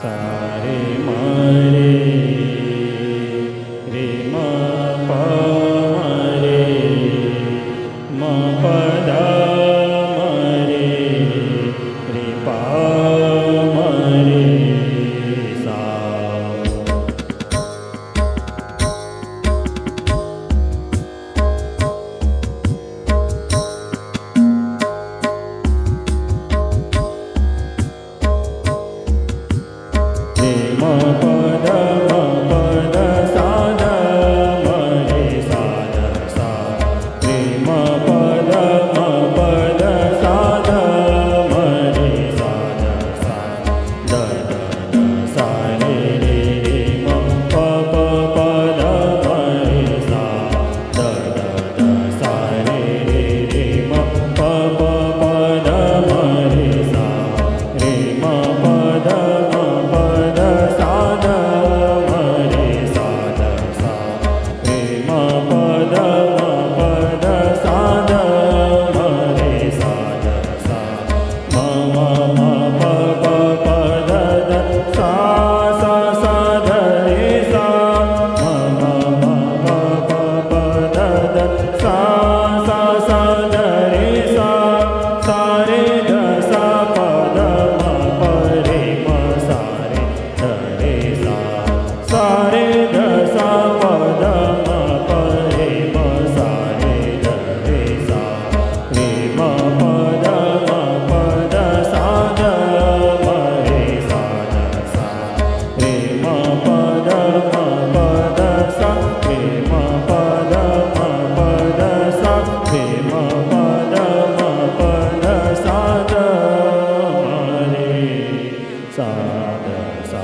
सा रे म रे रे म प रे म प द म रे रे प म रे सा रे म प द म प द सा द म रे सा द सा रे म प द म प द सा द म रे सा द सा द द द सा रे रे रे म प प प द म रे सा द द द सा रे रे रे म प प प द म रे सा रे म प द म प द सा द म रे सा द सा रे म प द म प द सा द म रे सा द सा म म म प प प द द सा सा सा ध रे सा म म म प प प द द सा सा सा ध रे सा सा रे ध सा प द म प रे म सा रे ध रे सा सा रे ध सा प द म प रे म सा रे ध रे सा रे म प द म प द सा द म रे सा द सा रे म प द म प द सा रे म प द म प द सा रे म प द म प द सा द म रे सा द सा